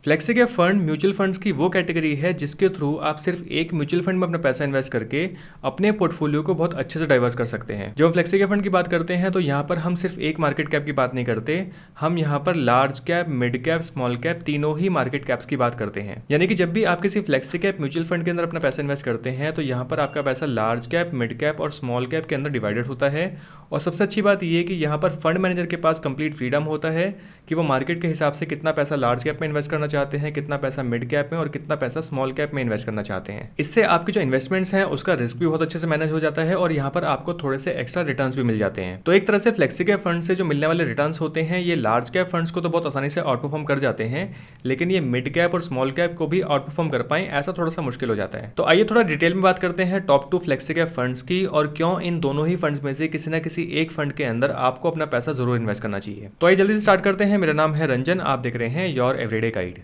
Flexi cap fund mutual funds की वो category है जिसके थ्रू आप सिर्फ एक म्यूचुअल फंड में अपना पैसा इन्वेस्ट करके अपने पोर्टफोलियो को बहुत अच्छे से डाइवर्स कर सकते हैं। जब हम फ्लेक्सी कैप फंड की बात करते हैं तो यहाँ पर हम सिर्फ एक मार्केट कैप की बात नहीं करते, हम यहाँ पर large cap, mid cap, small cap तीनों ही मार्केट कैप्स की बात करते हैं। यानी कि जब भी आप किसी फ्लेक्सी कैप म्यूचुअल फंड के अंदर अपना पैसा इन्वेस्ट करते हैं तो यहाँ पर आपका पैसा लार्ज कैप, मिड कैप और स्मॉल कैप के अंदर डिवाइडेड होता है। और सबसे अच्छी बात यह है कि यहाँ पर फंड मैनेजर के पास कंप्लीट फ्रीडम होता है कि वो मार्केट के हिसाब से कितना पैसा लार्ज कैप में इन्वेस्ट करना चाहते हैं, कितना पैसा मिड कैप में और कितना पैसा स्मॉल कैप में इन्वेस्ट करना चाहते हैं। इससे आपके जो इन्वेस्टमेंट्स हैं उसका रिस्क भी बहुत अच्छे से मैनेज हो जाता है और यहाँ पर आपको थोड़े से एक्स्ट्रा रिटर्न्स भी मिल जाते हैं। तो एक तरह से फ्लेक्सी कैप फंड से जो मिलने वाले रिटर्न्स होते हैं ये लार्ज कैप फंड्स को तो बहुत आसानी से आउट परफॉर्म कर जाते हैं, लेकिन ये मिड कैप और स्मॉल कैप को भी आउट परफॉर्म कर पाए ऐसा थोड़ा सा मुश्किल हो जाता है। तो आइए थोड़ा डिटेल में बात करते हैं टॉप 2 फ्लेक्सी कैप फंड्स की और क्यों इन दोनों ही फंड्स में से किसी न किसी एक फंड के अंदर आपको अपना पैसा जरूर इन्वेस्ट करना चाहिए। तो आइए जल्दी से स्टार्ट करते हैं। मेरा नाम है रंजन, आप देख रहे हैं योर एवरीडे गाइड।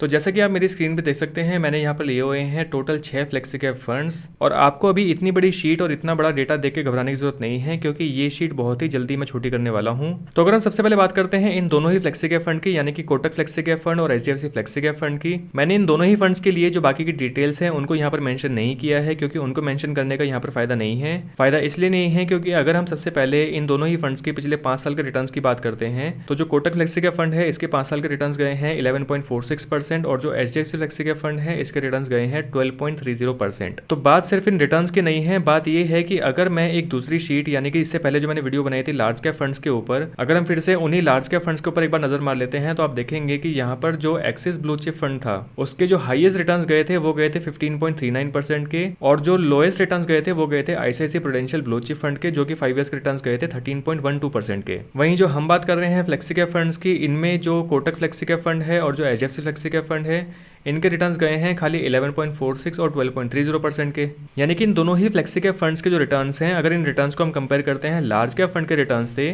तो जैसा कि आप मेरी स्क्रीन पे देख सकते हैं मैंने यहाँ पर लिए हुए हैं टोटल 6 फ्लेक्सी कैप फंड्स और आपको अभी इतनी बड़ी शीट और इतना बड़ा डेटा देख के घबराने की जरूरत नहीं है क्योंकि ये शीट बहुत ही जल्दी मैं छोटी करने वाला हूँ। तो अगर हम सबसे पहले बात करते हैं इन दोनों ही फ्लेक्सी कैप फंड की, यानी कि कोटक फ्लेक्सी कैप फंड और HDFC फ्लेक्सी कैप फंड की, मैंने इन दोनों ही फंड्स के लिए जो बाकी की डिटेल्स हैं उनको यहाँ पर मेंशन नहीं किया है क्योंकि उनको मेंशन करने का यहाँ पर फायदा नहीं है। फायदा इसलिए नहीं है क्योंकि अगर हम सबसे पहले इन दोनों ही फंड्स के पिछले 5 साल के रिटर्न्स की बात करते हैं तो जो कोटक फ्लेक्सी कैप फंड है इसके 5 साल के रिटर्न्स गए हैं 11.46% और जो HDFC फ्लेक्सी कैप फंड है इसके रिटर्न्स गए हैं 12.30%। तो बात सिर्फ इन रिटर्न्स की नहीं है, बात ये है कि अगर मैं एक दूसरी शीट यानी कि इससे पहले जो मैंने वीडियो बनाई थी लार्ज कैप फंड्स के ऊपर, अगर हम फिर से उन्हीं लार्ज कैप फंड्स के ऊपर एक बार नजर मार लेते हैं तो आप देखेंगे कि यहाँ पर जो एक्सिस ब्लू चिप फंड था उसके जो हाईएस्ट रिटर्न्स गए थे वो गए थे 15.39% के और जो लोएस्ट रिटर्न्स गए थे वो गए थे ICICI prudential blue chip fund के जो कि 5 ईयर्स के रिटर्न्स गए थे 13.12% के। वहीं जो हम बात कर रहे हैं फ्लेक्सी कैप फंड्स की, इनमें जो कोटक फ्लेक्सी कैप फंड है और जो HDFC फ्लेक्सी कैप फंड है इनके रिटर्न्स गए हैं खाली 11.46 और 12.30% के। यानी कि इन दोनों ही फ्लेक्सी कैप फंड्स के जो रिटर्न्स हैं अगर इन रिटर्न्स को हम कंपेयर करते हैं लार्ज कैप फंड के रिटर्न्स थे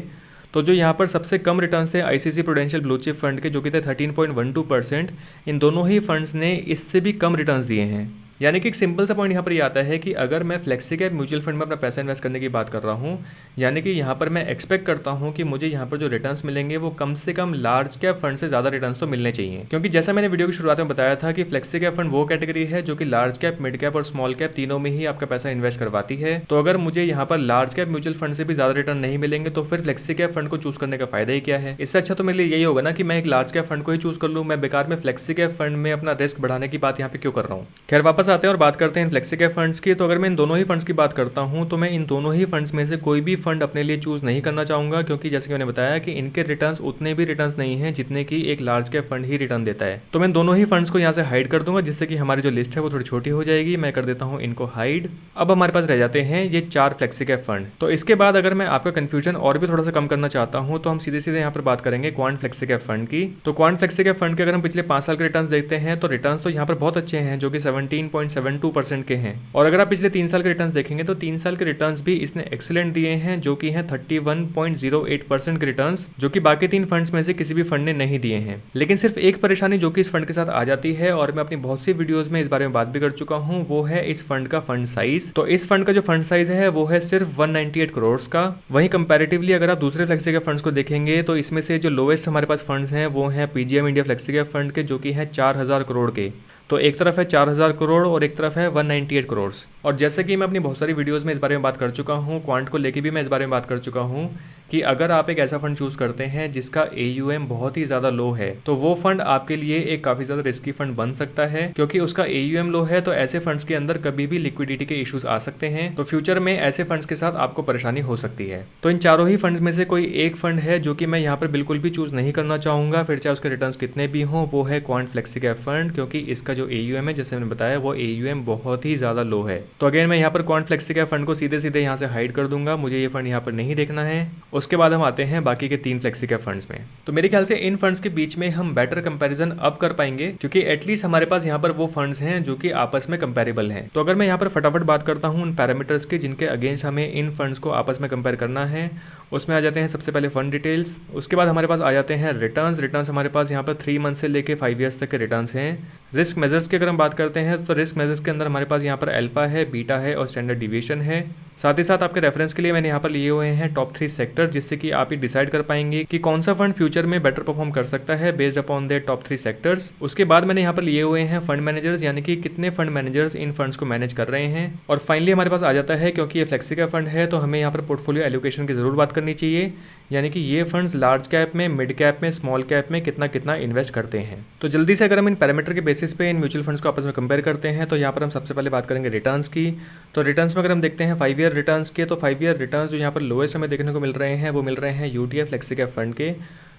तो जो यहाँ पर सबसे कम रिटर्न्स थे ICICI prudential blue chip fund के जो कि थे 13.12%, इन दोनों ही फंड्स ने इससे भी कम रिटर्न्स दिए हैं। यानी कि एक सिंपल सा पॉइंट यहाँ पर ये आता है कि अगर मैं फ्लेक्सी कैप म्यूचुअल फंड में अपना पैसा इन्वेस्ट करने की बात कर रहा हूँ, यानी कि यहाँ पर मैं एक्सपेक्ट करता हूँ कि मुझे यहाँ पर जो रिटर्न्स मिलेंगे वो कम से कम लार्ज कैप फंड से ज़्यादा रिटर्न्स तो मिलने चाहिए। क्योंकि जैसा मैंने वीडियो की शुरुआत में बताया था कि फ्लेक्सी कैप फंड वो कैटेगरी है जो कि लार्ज कैप, मिड कैप और स्मॉल कैप तीनों में ही आपका पैसा इन्वेस्ट करवाती है। तो अगर मुझे यहाँ पर लार्ज कैप म्यूचुअल फंड से भी ज़्यादा रिटर्न नहीं मिलेंगे तो फिर फ्लेक्सी कैप फंड को चूज करने का फायदा ही क्या है। इससे अच्छा तो मेरे लिए यही होगा ना कि मैं एक लार्ज कैप फंड को ही चूज कर लूँ, मैं बेकार में फ्लेक्सी कैप फंड में अपना रिस्क बढ़ाने की बात यहाँ पे क्यों कर रहा हूँ। खैर वापस आते हैं और बात करते हैं फ्लेक्सी कैप फंड्स की। तो अगर मैं इन दोनों ही फंड्स की बात करता हूं तो मैं इन दोनों ही फंड्स में से कोई भी फंड अपने लिए चूज नहीं करना चाहूंगा क्योंकि जैसे कि मैंने बताया कि इनके रिटर्न्स उतने भी रिटर्न्स नहीं हैं जितने की एक लार्ज कैप फंड ही रिटर्न देता है। तो मैं दोनों ही फंड्स को यहाँ से हाइड कर दूंगा जिससे कि हमारी जो लिस्ट है वो थोड़ी छोटी हो जाएगी। मैं कर देता हूँ इनको हाइड। अब हमारे पास रह जाते हैं ये 4 फ्लेक्सी कैप फंड। तो इसके बाद अगर मैं आपका कंफ्यूजन और भी थोड़ा सा कम करना चाहता हूँ तो हम सीधे सीधे यहाँ पर बात करेंगे क्वांट फ्लेक्सी कैप फंड की। तो क्वांट फ्लेक्सी कैप फंड के अगर हम पिछले 5 साल के रिटर्न्स देखते हैं तो रिटर्न्स तो यहाँ पर बहुत अच्छे हैं जो कि 17.72% के हैं। और अगर आप पिछले 3 साल के रिटर्न्स देखेंगे तो 3 साल के रिटर्न्स भी इसने एक्सीलेंट दिए हैं जो कि हैं 31.08% के रिटर्न्स, जो कि बाकी 3 फंड्स में से किसी भी फंड ने नहीं दिए हैं। लेकिन सिर्फ एक परेशानी जो कि इस फंड के साथ आ जाती है और मैं अपनी बहुत सी वीडियोस में इस बारे में बात भी कर चुका हूं, वो है इस फंड का फंड साइज। तो इस फंड का जो फंड साइज है वो है सिर्फ 198 करोड़ का। वहीं कंपैरेटिवली अगर आप दूसरे फ्लेक्सी कैप फंड्स को देखेंगे तो इसमें से जो लोएस्ट हमारे पास फंड्स हैं वो हैं PGIM India flexi cap fund के जो कि है 4000 करोड़ के। तो एक तरफ है 4000 करोड़ और एक तरफ है 198 करोड़। और जैसे कि मैं अपनी बहुत सारी वीडियोस में इस बारे में बात कर चुका हूँ, क्वांट को लेके भी मैं इस बारे में बात कर चुका हूँ कि अगर आप एक ऐसा फंड चूज करते हैं जिसका AUM बहुत ही ज़्यादा लो है तो वो फंड आपके लिए एक काफ़ी ज़्यादा रिस्की फंड बन सकता है क्योंकि उसका AUM लो है। तो ऐसे फंड्स के अंदर कभी भी लिक्विडिटी के इश्यूज आ सकते हैं, तो फ्यूचर में ऐसे फंड्स के साथ आपको परेशानी हो सकती है। तो इन चारों ही फंड्स में से कोई एक फंड है जो कि मैं यहाँ पर बिल्कुल भी चूज नहीं करना चाहूँगा, फिर चाहे उसके रिटर्न्स कितने भी हों, वो है क्वांट फ्लेक्सी कैप फंड, क्योंकि इसका जो AUM है जैसे मैंने बताया वो AUM बहुत ही ज़्यादा लो है। तो अगेन मैं यहाँ पर क्वांट फ्लेक्सी कैप फंड को सीधे सीधे यहाँ से हाइड कर दूंगा, मुझे ये फंड यहाँ पर नहीं देखना है। उसके बाद हम आते हैं बाकी के 3 फ्लेक्सी कैप फंड्स में। तो मेरे ख्याल से इन फंड्स के बीच में हम बेटर कंपैरिजन अब कर पाएंगे क्योंकि एटलीस्ट हमारे पास यहाँ पर वो फंड्स हैं जो कि आपस में कंपेरेबल हैं। तो अगर मैं यहाँ पर फटाफट बात करता हूँ उन पैरामीटर्स के जिनके अगेंस्ट हमें इन फंड्स को आपस में कंपेयर करना है, उसमें आ जाते हैं सबसे पहले फंड डिटेल्स, उसके बाद हमारे पास आ जाते हैं रिटर्न्स हमारे पास यहाँ पर 3 मंथ से लेके 5 ईयर्स तक के रिटर्न्स हैं। रिस्क मेजर्स की अगर हम बात करते हैं तो रिस्क मेजर्स के अंदर हमारे पास यहाँ पर अल्फा है, बीटा है और स्टैंडर्ड डिविएशन है। साथ ही साथ आपके रेफरेंस के लिए मैंने यहाँ पर लिए हुए हैं टॉप 3 सेक्टर, जिससे कि आप ये डिसाइड कर पाएंगे कि कौन सा फंड फ्यूचर में बेटर परफॉर्म कर सकता है based upon their top 3 sectors. उसके बाद मैंने यहाँ पर लिए हुए हैं फंड मैनेजर्स, यानी कि कितने फंड मैनेजर्स इन फंड्स को मैनेज कर रहे हैं। और फाइनली हमारे पास आ जाता है, क्योंकि ये फ्लेक्सी कैप फंड है तो हमें यहाँ पर पोर्टफोलियो एलोकेशन की जरूर बात करनी चाहिए, यानी कि ये फंड्स लार्ज कैप में, मिड कैप में, स्मॉल कैप में कितना कितना इन्वेस्ट करते हैं। तो जल्दी से अगर हम इन पैरामीटर के बेसिस पे इन म्यूचुअल फंड्स को आपस में कंपेयर करते हैं तो यहाँ पर हम सबसे पहले बात करेंगे रिटर्न्स की। तो रिटर्न्स में अगर हम देखते हैं 5 ईयर रिटर्न्स के, तो 5 ईयर रिटर्न्स जो यहाँ पर लोएस्ट हमें देखने को मिल रहे हैं वो मिल रहे हैं यूटीएफ फ्लेक्सी कैप फंड के,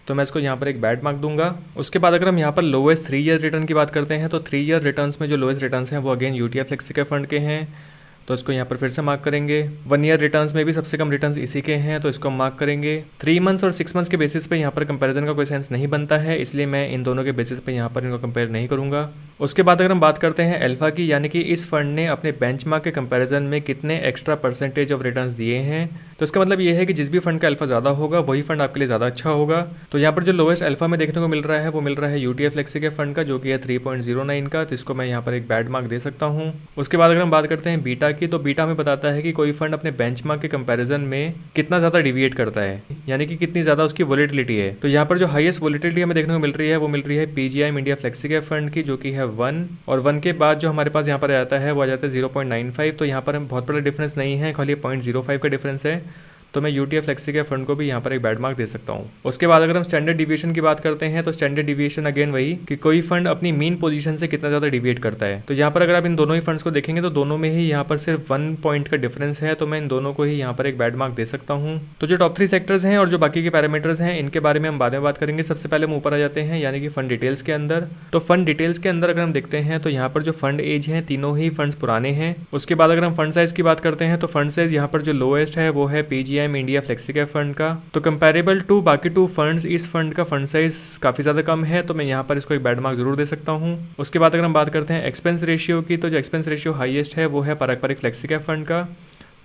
तो मैं इसको यहाँ पर एक बैड मार्क दूंगा। उसके बाद अगर हम यहाँ पर लोएस्ट 3 ईयर रिटर्न की बात करते हैं तो 3 ईयर रिटर्न्स में जो लोएस्ट रिटर्न्स हैं वो again UTF flexi cap fund के हैं, तो इसको यहाँ पर फिर से मार्क करेंगे। 1 ईयर रिटर्न्स में भी सबसे कम रिटर्न्स इसी के हैं, तो इसको मार्क करेंगे। 3 मंथ्स और 6 मंथ्स के बेसिस पे यहाँ पर कंपैरिजन का कोई सेंस नहीं बनता है, इसलिए मैं इन दोनों के बेसिस पे यहाँ पर इनको कंपेयर नहीं करूँगा। उसके बाद अगर हम बात करते हैं अल्फा की, यानी कि इस फंड ने अपने बेंचमार्क के कंपैरिजन में कितने एक्स्ट्रा परसेंटेज ऑफ रिटर्न्स दिए हैं, तो इसका मतलब ये है कि जिस भी फंड का अल्फा ज़्यादा होगा वही फंड आपके लिए ज़्यादा अच्छा होगा। तो यहाँ पर जो लोएस्ट अल्फा में देखने को मिल रहा है वो मिल रहा है यूटीएफ फ्लेक्सी के फंड का, जो कि है 3.09 का, तो इसको मैं यहाँ पर एक बैड मार्क दे सकता हूँ। उसके बाद अगर हम बात करते हैं बीटा की, तो बीटा हमें बताता है कि कोई फंड अपने बेंचमार्क के कंपैरिजन में कितना ज़्यादा डिविएट करता है, यानी कि कितनी ज़्यादा उसकी वोलेटिलिटी है। तो यहाँ पर जो हाईएस्ट वोलेटिलिटी हमें देखने को मिल रही है वो मिल रही है पीजीआई इंडिया फ्लेक्सी के फंड की, जो कि है 1, और 1 के बाद जो हमारे पास यहाँ पर आता है वो आ जाता है 0.95। तो यहाँ पर हम बहुत बड़ा डिफरेंस नहीं है, खाली 0.05 का डिफरेंस है, तो मैं यूटीएफ फ्लेक्सी के फंड को भी यहाँ पर एक बैड मार्क दे सकता हूँ। उसके बाद अगर हम स्टैंडर्ड डिविएशन की बात करते हैं तो स्टैंडर्ड डिविएशन अगेन वही कि कोई फंड अपनी मीन पोजीशन से कितना ज़्यादा डिविएट करता है। तो यहाँ पर अगर आप इन दोनों ही फंड्स को देखेंगे तो दोनों में ही यहाँ पर सिर्फ 1 पॉइंट का डिफरेंस है, तो मैं इन दोनों को ही यहाँ पर एक बैड मार्क दे सकता हूँ। तो जो टॉप 3 सेक्टर्स हैं और जो बाकी के पैरामीटर्स हैं इनके बारे में हम बाद में बात करेंगे। सबसे पहले हम ऊपर आ जाते हैं, यानी कि फंड डिटेल्स के अंदर। तो फंड डिटेल्स के अंदर अगर हम देखते हैं तो यहाँ पर जो फंड एज है तीनों ही फंड्स पुराने हैं। उसके बाद अगर हम फंड साइज की बात करते हैं तो फंड साइज यहाँ पर जो लोएस्ट है वो है पीजीआईएम इंडिया फ्लेक्सी फंड का, तो कंपैरेबल टू बाकी 2 फंड्स इस फंड का फंड साइज काफी ज्यादा कम है, तो मैं यहाँ पर इसको एक बैड मार्क जरूर दे सकता हूँ। उसके बाद अगर हम बात करते हैं एक्सपेंस रेशियो की, तो जो एक्सपेंस रेशियो हाईएस्ट है वो है पारंपरिक फ्लेक्सी कैप फंड का,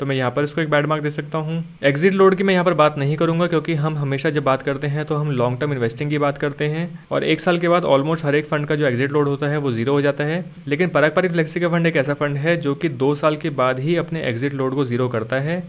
तो मैं यहाँ पर इसको एक बैड मार्क दे सकता हूँ। एग्जिट लोड की मैं यहाँ पर बात नहीं करूंगा, क्योंकि हम हमेशा जब बात करते हैं तो हम लॉन्ग टर्म इन्वेस्टिंग की बात करते हैं और 1 साल के बाद ऑलमोस्ट हर एक फंड का जो एग्जिट लोड होता है वो 0 हो जाता है। लेकिन पारंपरिक फ्लेक्सी का फंड एक ऐसा फंड है जो कि 2 साल के बाद ही अपने एग्जिट लोड को 0 करता है,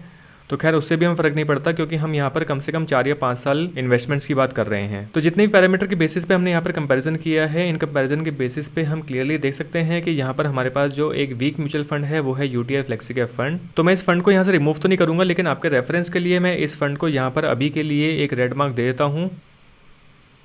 तो खैर उससे भी हम फर्क नहीं पड़ता, क्योंकि हम यहाँ पर कम से कम 4 या 5 साल इन्वेस्टमेंट्स की बात कर रहे हैं। तो जितने भी पैरामीटर के बेसिस पे हमने यहाँ पर कंपैरिजन किया है, इन कंपैरिजन के बेसिस पे हम क्लियरली देख सकते हैं कि यहाँ पर हमारे पास जो एक वीक म्यूचुअल फंड है वो है यूटीएफ फ्लेक्सी कैप फंड। तो मैं इस फंड को यहाँ से रिमूव तो नहीं करूंगा, लेकिन आपके रेफरेंस के लिए मैं इस फंड को यहाँ पर अभी के लिए एक रेड मार्क दे देता हूँ।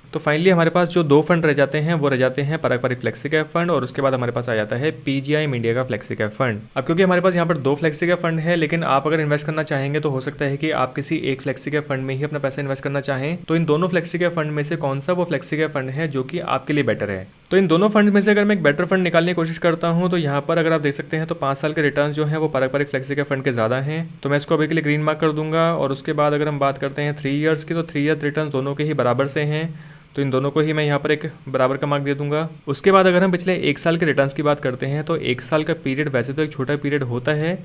तो फाइनली हमारे पास जो 2 फंड रह जाते हैं वो रह जाते हैं पारंपरिक फ्लेक्सी कैप फंड, और उसके बाद हमारे पास आ जाता है पीजीआईएम इंडिया का फ्लेक्सी कैप फंड। अब क्योंकि हमारे पास यहाँ पर 2 फ्लेक्सी कैप फंड है, लेकिन आप अगर इन्वेस्ट करना चाहेंगे तो हो सकता है कि आप किसी एक फ्लेक्सी कैप फंड में ही अपना पैसा इन्वेस्ट करना चाहें, तो इन दोनों फ्लेक्सी कैप फंड में से कौन सा वो फ्लेक्सी कैप फंड है जो कि आपके लिए बेटर है। तो इन दोनों फंड में से अगर मैं एक बेटर फंड निकालने की कोशिश करता हूँ तो यहाँ पर अगर आप देख सकते हैं तो 5 साल के रिटर्न जो है वो पारंपरिक फ्लेक्सी कैप फंड के ज़्यादा हैं, तो मैं इसको अभी के लिए ग्रीन मार्क कर दूंगा। और उसके बाद अगर हम बात करते हैं 3 ईयर्स की, तो 3 ईयर रिटर्न दोनों के ही बराबर से हैं, तो इन दोनों को ही मैं यहाँ पर एक बराबर का मार्क दे दूंगा। उसके बाद अगर हम पिछले 1 साल के रिटर्न्स की बात करते हैं तो 1 साल का पीरियड वैसे तो एक छोटा पीरियड होता है,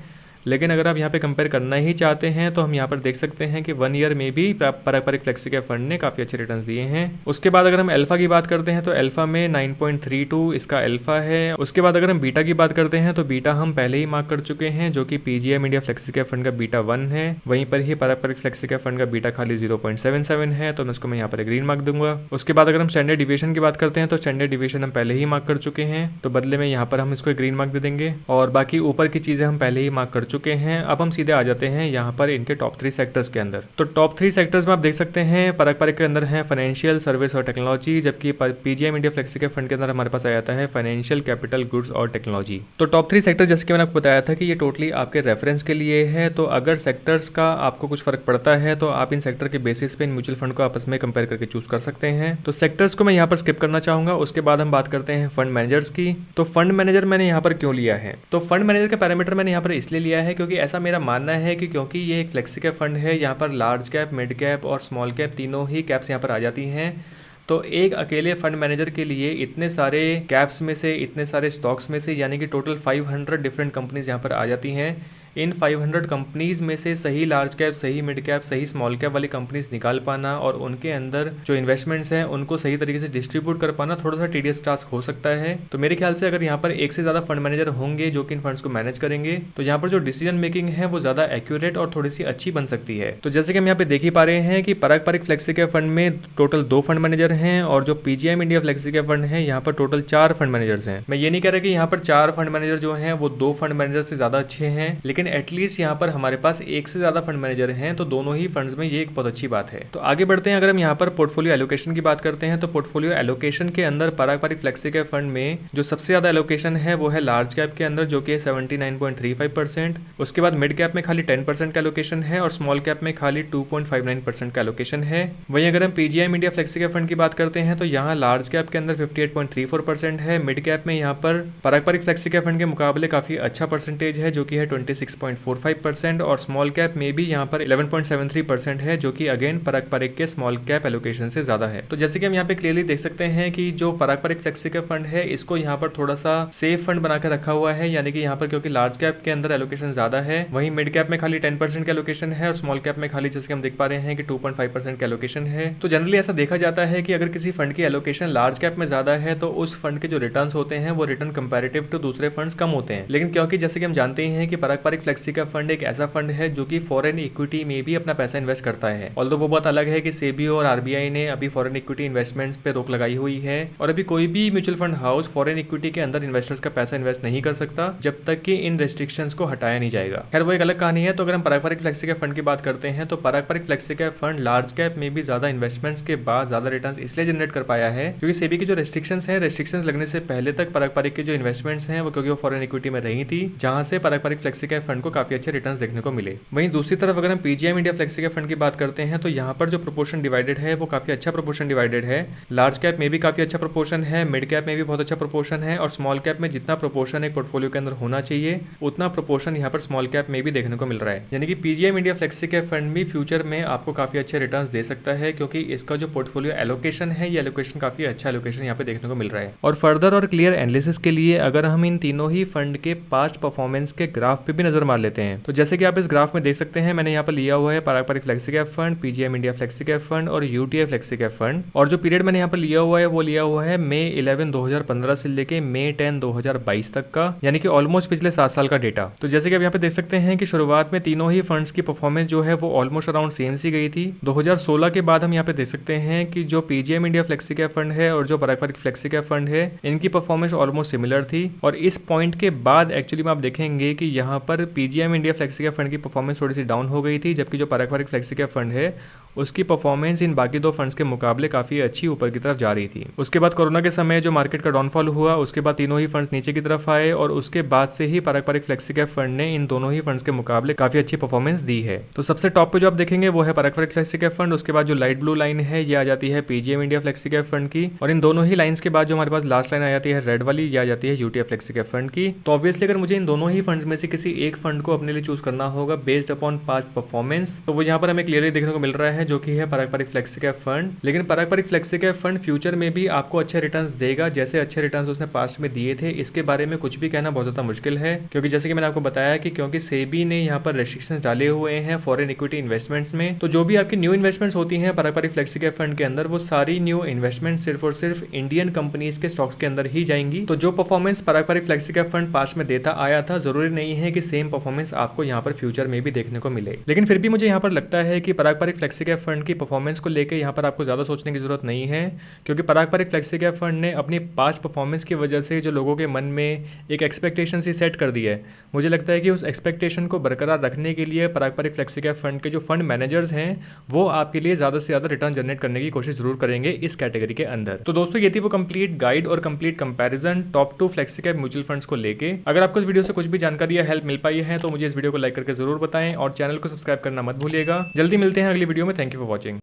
लेकिन अगर आप यहाँ पे कंपेयर करना ही चाहते हैं तो हम यहाँ पर देख सकते हैं कि 1 ईयर में भी पारंपरिक फ्लेक्सी कैप फंड ने काफ़ी अच्छे रिटर्न्स दिए हैं। उसके बाद अगर हम अल्फा की बात करते हैं तो अल्फा में 9.32 इसका अल्फा है। उसके बाद अगर हम बीटा की बात करते हैं तो बीटा हम पहले ही मार्क कर चुके हैं, जो कि PGIM India flexi cap fund का बीटा 1 है। वहीं पर ही पारंपरिक फ्लेक्सी कैप फंड का बीटा खाली 0.77 है, तो मैं इसको मैं यहाँ पर ग्रीन मार्क दूंगा। उसके बाद अगर हम स्टैंडर्ड डिविएशन की बात करते हैं तो स्टैंडर्ड डिविएशन हम पहले ही मार्क कर चुके हैं, तो बदले में यहाँ पर हम इसको ग्रीन मार्क दे देंगे। और बाकी ऊपर की चीज़ें हम पहले ही मार्क कर चुके हैं। अब हम सीधे आ जाते हैं यहाँ पर इनके टॉप 3 सेक्टर्स के अंदर। तो टॉप 3 सेक्टर्स में आप देख सकते हैं पारंपरिक के अंदर है फाइनेंशियल, सर्विस और टेक्नोलॉजी, जबकि पीजीआईएम इंडिया फ्लेक्सी के फंड के अंदर हमारे पास आ जाता है फाइनेंशियल, कैपिटल गुड्स और टेक्नोलॉजी। तो टॉप 3 सेक्टर जैसे कि मैंने आपको बताया था कि ये टोटली आपके रेफरेंस के लिए है, तो अगर सेक्टर्स का आपको कुछ फर्क पड़ता है तो आप इन सेक्टर के बेसिस पे इन म्यूचुअल फंड को आपस में कंपेयर करके चूज कर सकते हैं। तो सेक्टर्स को मैं यहाँ पर स्किप करना चाहूंगा। उसके बाद हम बात करते हैं फंड मैनेजर्स की। तो फंड मैनेजर मैंने यहाँ पर क्यों लिया है, तो फंड मैनेजर का पैरामीटर मैंने यहाँ पर इसलिए लिया है क्योंकि ऐसा मेरा मानना है कि क्योंकि ये एक फ्लेक्सी कैप फंड है, यहाँ पर लार्ज कैप, मिड कैप और स्मॉल कैप तीनों ही कैप्स यहाँ पर आ जाती हैं। तो एक अकेले फंड मैनेजर के लिए इतने सारे कैप्स में से, इतने सारे स्टॉक्स में से, यानी कि टोटल 500 डिफरेंट कंपनीज यहाँ पर आ जाती हैं। इन 500 कंपनीज में से सही लार्ज कैप, सही मिड कैप, सही स्मॉल कैप वाली कंपनीज निकाल पाना और उनके अंदर जो इन्वेस्टमेंट्स हैं उनको सही तरीके से डिस्ट्रीब्यूट कर पाना थोड़ा सा टीडियस टास्क हो सकता है। तो मेरे ख्याल से अगर यहाँ पर एक से ज्यादा फंड मैनेजर होंगे जो कि इन फंड्स को मैनेज करेंगे तो यहाँ पर जो डिसीजन मेकिंग है वो ज्यादा एक्यूरेट और थोड़ी सी अच्छी बन सकती है। तो जैसे कि हम यहाँ पे देख ही पा रहे हैं कि पराग पारिक फ्लेक्सी कैप फंड में टोटल 2 फंड मैनेजर हैं और जो PGIM India flexi cap fund है यहाँ पर टोटल 4 फंड मैनेजर्स हैं। मैं ये नहीं कह रहा कि यहाँ पर 4 फंड मैनेजर जो हैं वो 2 फंड मैनेजर से ज्यादा अच्छे हैं, लेकिन एटलीस्ट यहाँ पर हमारे पास एक से ज्यादा फंड मैनेजर हैं तो दोनों ही फंड्स में ये एक बहुत अच्छी बात है। तो आगे बढ़ते हैं, अगर हम यहाँ पर पोर्टफोलियो एलोकेशन की बात करते हैं तो पोर्टफोलियो एलोकेशन के अंदर पराग पारिक फ्लेक्सी कैप फंड में जो सबसे ज्यादा एलोकेशन है वो है लार्ज कैप के अंदर जो कि है 79.35%। उसके बाद मिड कैप में खाली 10% का एलोकेशन है और स्मॉल कैप में खाली 2.59% का एलोकेशन है। वहीं अगर हम PGIM India flexi cap fund की बात करते हैं तो यहाँ लार्ज कैप के अंदर 58.34% है, मिड कैप में यहाँ पर पराग पारिक फ्लेक्सी कैप फंड के मुकाबले काफी अच्छा परसेंटेज है जो कि है 26.45% और स्मॉल कैप में भी यहाँ पर 11.73% है जो कि अगेन पराग पारिक के स्मॉल कैप एलोकेशन से ज्यादा है। तो जैसे कि हम यहाँ पे क्लियरली देख सकते हैं कि जो पराग पारिक फ्लेक्सी कैप फंड है इसको यहाँ पर थोड़ा सा सेफ फंड बनाकर रखा हुआ है, यानी कि यहाँ पर क्योंकि लार्ज कैप के अंदर एलोकेशन ज्यादा है, वहीं मिड कैप में खाली 10% का एलोकेशन है और स्मॉल कैप में खाली जैसे हम देख पा रहे हैं कि 2.5% का एलोकेशन है। तो जनरली ऐसा देखा जाता है कि अगर किसी फंड की एलोकेशन लार्ज कैप में ज्यादा है तो उस फंड के जो रिटर्न्स होते हैं वो रिटर्न कंपैरेटिव टू दूसरे फंड्स कम होते हैं। लेकिन क्योंकि जैसे कि हम जानते ही हैं कि पराग पारिक फ्लेक्सी कैप फंड एक ऐसा फंड है जो कि फॉरेन इक्विटी में भी अपना पैसा इन्वेस्ट करता है। ऑल्दो वो बात अलग है कि सेबी और आरबीआई ने अभी फॉरेन इक्विटी इन्वेस्टमेंट्स पे रोक लगाई हुई है और अभी कोई भी mutual fund house foreign equity के अंदर इन्वेस्टर्स का पैसा इन्वेस्ट नहीं कर सकता जब तक कि इन रेस्ट्रिक्शंस को हटाया नहीं जाएगा। खैर वो एक अलग कहानी है। तो अगर हम Parag Parikh flexi cap fund की बात करते हैं तो Parag Parikh flexi cap fund large cap में भी ज्यादा इन्वेस्टमेंट्स के बाद ज्यादा रिटर्न्स इसलिए जनरेट कर पाया है क्योंकि सेबी की जो रेस्ट्रिक्शंस है, रेस्ट्रिक्शंस लगने से पहले तक पराग पारिक के जो इन्वेस्टमेंट्स हैं वो क्योंकि वो फॉरेन इक्विटी में रही थी, जहां से पराग पारिक फ्लेक्सी कैप फंड को काफी अच्छे रिटर्न्स देखने को मिले। वहीं दूसरी तरफ अगर हम PGIM India flexi cap fund की बात करते हैं तो यहाँ पर जो प्रोपोर्शन डिवाइडेड है वो काफी अच्छा प्रोपोर्शन डिवाइडेड है। लार्ज कैप में भी काफी अच्छा प्रोपोर्शन है, मिड कैप में भी बहुत अच्छा प्रोपोर्शन है और स्मॉल कैप में जितना प्रोपोर्शन एक पोर्टफोलियो के अंदर होना चाहिए उतना प्रोपोर्शन यहाँ पर स्मॉल कैप में भी देखने को मिल रहा है। यानी कि PGIM India flexi cap fund भी फ्यूचर में आपको काफी अच्छे रिटर्न्स दे सकता है क्योंकि इसका जो पोर्टफोलियो एलोकेशन है ये एलोकेशन काफी अच्छा एलोकेशन यहाँ पे देखने को मिल रहा है। और फर्दर और क्लियर एनालिसिस के लिए अगर हम इन तीनों ही फंड के पास्ट परफॉर्मेंस के ग्राफ पे भी नजर मार लेते हैं तो जैसे कि आप इस ग्राफ में देख सकते हैं मैंने यहाँ पर लिया हुआ है Parag Parikh flexi cap fund, PGIM India flexi cap fund और यूटीआई फ्लेक्सी कैप फंड और जो पीरियड मैंने यहाँ पर लिया हुआ है वो लिया हुआ है मई 11 2015 से लेके मई 10 2022 तक का, यानी कि ऑलमोस्ट पिछले 7 साल का डेटा। तो जैसे कि आप यहाँ पे देख सकते हैं कि शुरुआत में तीनों ही फंड्स की परफॉर्मेंस जो है वो ऑलमोस्ट अराउंड सेम सी गई थी। 2016 के बाद हम यहाँ पे देख सकते हैं कि जो PGIM India flexi cap fund है और जो पराग पारिक फ्लेक्सी कैप फंड है इनकी परफॉर्मेंस ऑलमोस्ट सिमिलर थी और इस पॉइंट के बाद एक्चुअली में आप देखेंगे कि यहाँ पर PGIM India flexi cap fund की परफॉर्मेंस थोड़ी सी डाउन हो गई थी, जबकि जो पराग पारिक फ्लेक्सी कैप फंड है उसकी परफॉर्मेंस इन बाकी 2 फंड्स के मुकाबले काफी अच्छी ऊपर की तरफ जा रही थी। उसके बाद कोरोना के समय जो मार्केट का डाउनफॉल हुआ उसके बाद तीनों ही फंड्स नीचे की तरफ आए और उसके बाद से ही पराग पारिक फ्लेक्सी कैप फंड ने इन दोनों ही फंड्स के मुकाबले काफी अच्छी परफॉर्मेंस दी है। तो सबसे टॉप पे जो आप देखेंगे वो है Parag Parikh flexi cap fund, उसके बाद जो लाइट ब्लू लाइन है ये आ जाती है PGIM India flexi cap fund की और इन दोनों ही लाइंस के बाद जो हमारे पास लास्ट लाइन आ जाती है रेड वाली ये आ जाती है यूटीआई फ्लेक्सी कैप फंड की। तो ऑब्वियसली अगर मुझे इन दोनों ही फंड्स में से किसी एक फंड को अपने लिए चूज करना होगा बेस्ड अपॉन पास्ट परफॉर्मेंस तो वो यहाँ पर हमें क्लियरली देखने को मिल रहा है जो कि है Parag Parikh flexi cap fund. लेकिन Parag Parikh flexi cap fund future में भी आपको अच्छे रिटर्न्स देगा जैसे अच्छे रिटर्न्स उसने पास्ट में दिए थे, इसके बारे में कुछ भी कहना बहुत ज्यादा मुश्किल है क्योंकि जैसे कि मैंने आपको बताया कि क्योंकि सेबी ने यहाँ पर रेस्ट्रिक्शंस डाले हुए हैं फॉरेन इक्विटी इन्वेस्टमेंट्स में, तो जो भी आपकी न्यू इन्वेस्टमेंट्स होती हैं पराग पारिक फ्लेक्सी कैप फंड के अंदर वो सारी न्यू इन्वेस्टमेंट सिर्फ और सिर्फ इंडियन कंपनीज के स्टॉक्स के अंदर ही जाएंगी। तो जो performance Parag Parikh flexi cap fund past में देता आया था जरूरी नहीं है कि सेम परफॉर्मेंस आपको यहाँ पर फ्यूचर में भी देखने को मिले। लेकिन फिर भी मुझे यहाँ पर लगता है कि पराग पारिक फ्लेक्सी कैप फंड की परफॉर्मेंस को लेकर यहाँ पर आपको ज्यादा सोचने की जरूरत नहीं है क्योंकि पराग पारिक फ्लेक्सी कैप फंड ने अपनी पास्ट परफॉर्मेंस की वजह से जो लोगों के मन में एक एक्सपेक्टेशन सी सेट कर दी है, मुझे लगता है कि उस एक्सपेक्टेशन को बरकरार रखने के लिए पराग पारिक फ्लेक्सी कैप फंड के जो फंड मैनेजर्स हैं वो आपके लिए ज्यादा से ज्यादा रिटर्न जनरेट करने की कोशिश जरूर करेंगे इस कैटेगरी के अंदर। तो दोस्तों ये थी वो कंप्लीट गाइड और complete comparison top 2 flexi cap mutual funds को लेके। अगर आपको इस वीडियो से कुछ भी जानकारी या हेल्प मिल पाई है तो मुझे इस वीडियो को लाइक करके जरूर बताएं और चैनल को सब्सक्राइब करना मत भूलिएगा। जल्दी मिलते हैं अगली वीडियो में। Thank you for watching.